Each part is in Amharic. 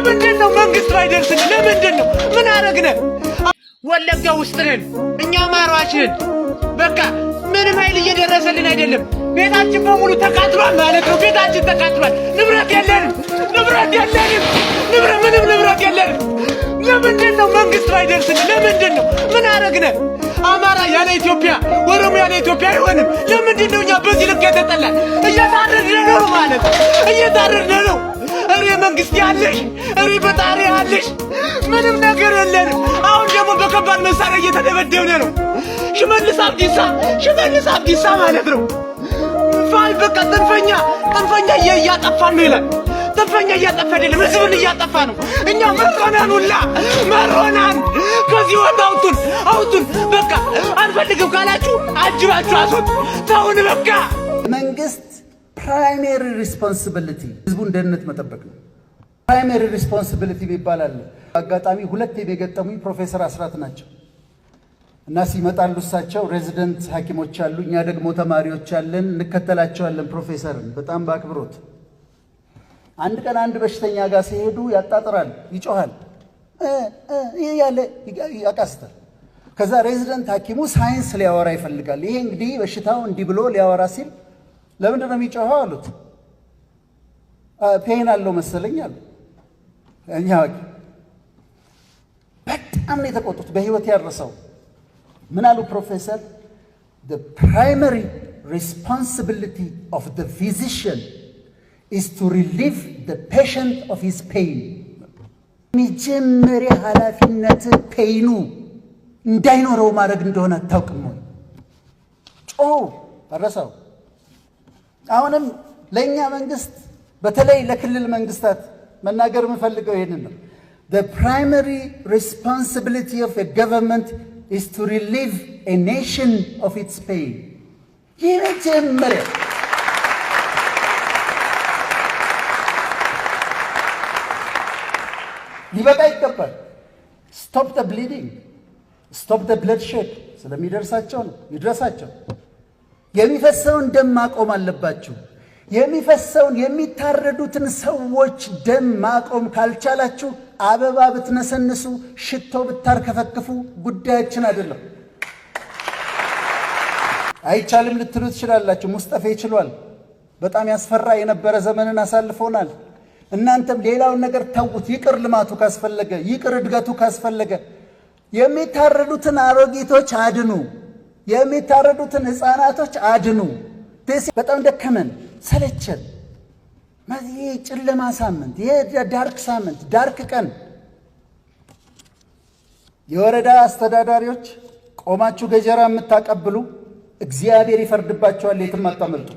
ለምንድን ነው መንግስት ባይደርስን? ለምንድን ነው ምን አረግነ? ወለጋ ውስጥ ነን እኛ ማሯች ነን። በቃ ምንም ኃይል እየደረሰልን አይደለም። ቤታችን በሙሉ ተቃጥሏል ማለት ነው። ቤታችን ተቃጥሏል። ንብረት የለንም። ምንም ንብረት የለንም። ለምንድን ነው መንግስት ባይደርስን? ለምንድን ነው ምን አረግነ? አማራ ያለ ኢትዮጵያ፣ ኦሮሞ ያለ ኢትዮጵያ አይሆንም። ለምንድን ነው እኛ በዚህ ልክ የተጠላን? እየታረድን ነው ማለት እየታረድን ነው። እሬ መንግስት ያለሽ፣ እሬ በጣሪ ያለሽ፣ ምንም ነገር የለንም። አሁን ደግሞ በከባድ መሳሪያ እየተደበደብን ነው። ሽመልስ አብዲሳ ማለት ነው። በቃ ጥንፈኛ እያጠፋን ነው ይላል። ጥንፈኛ እያጠፋ አይደለም፣ ህዝብን እያጠፋ ነው። እኛ መሮናን ከዚህ ወጣ አውጡን። በቃ አንፈልግም ካላችሁ አጅባችሁ አስወጡ። ተውን በቃ። መንግስት ፕራይመሪ ሪስፖንሲቢሊቲ ህዝቡን ደህንነት መጠበቅ ነው። ፕራይመሪ ሪስፖንሲቢሊቲ ይባላል። አጋጣሚ ሁለት የገጠሙኝ ፕሮፌሰር አስራት ናቸው እና ሲመጣሉ እሳቸው ሬዚደንት ሐኪሞች አሉ፣ እኛ ደግሞ ተማሪዎች አለን፣ እንከተላቸዋለን ፕሮፌሰርን በጣም በአክብሮት። አንድ ቀን አንድ በሽተኛ ጋር ሲሄዱ ያጣጥራል፣ ይጮሃል፣ ያለ ያቃስታል። ከዛ ሬዚደንት ሐኪሙ ሳይንስ ሊያወራ ይፈልጋል። ይሄ እንግዲህ በሽታው እንዲህ ብሎ ሊያወራ ሲል ለምንድን ነው የሚጮኸው አሉት። ፔን አለው መሰለኝ አሉ። እኛ በጣም ነው የተቆጡት፣ በህይወት ያረሰው። ምን አሉ ፕሮፌሰር? the primary responsibility of the physician is to relieve the patient of his pain. መጀመሪያ ኃላፊነት ፔኑ እንዳይኖረው ማድረግ እንደሆነ አታውቅም ወይ? አረሳው። አሁንም ለኛ መንግስት በተለይ ለክልል መንግስታት መናገር የምፈልገው ይሄንን ነው። the primary responsibility of a government is to relieve a nation of its pain. የመጀመሪያ ሊበቃ ይገባል። stop the bleeding, stop the bloodshed ስለሚደርሳቸው ነው ይድረሳቸው። የሚፈሰውን ደም ማቆም አለባችሁ። የሚፈሰውን የሚታረዱትን ሰዎች ደም ማቆም ካልቻላችሁ አበባ ብትነሰንሱ ሽቶ ብታርከፈክፉ ጉዳያችን አይደለም። አይቻልም ልትሉ ትችላላችሁ። ሙስጠፋ ይችላል። በጣም ያስፈራ የነበረ ዘመንን አሳልፎናል። እናንተም ሌላውን ነገር ተውት። ይቅር ልማቱ ካስፈለገ፣ ይቅር እድገቱ ካስፈለገ የሚታረዱትን አሮጊቶች አድኑ፣ የሚታረዱትን ህፃናቶች አድኑ። በጣም ደከመን፣ ሰለቸን። ይህ ጨለማ ሳምንት፣ የዳርክ ሳምንት፣ ዳርክ ቀን። የወረዳ አስተዳዳሪዎች ቆማችሁ ገጀራ የምታቀብሉ እግዚአብሔር ይፈርድባችኋል። የትም አታመልጡ።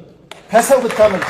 ከሰው ብታመልጡ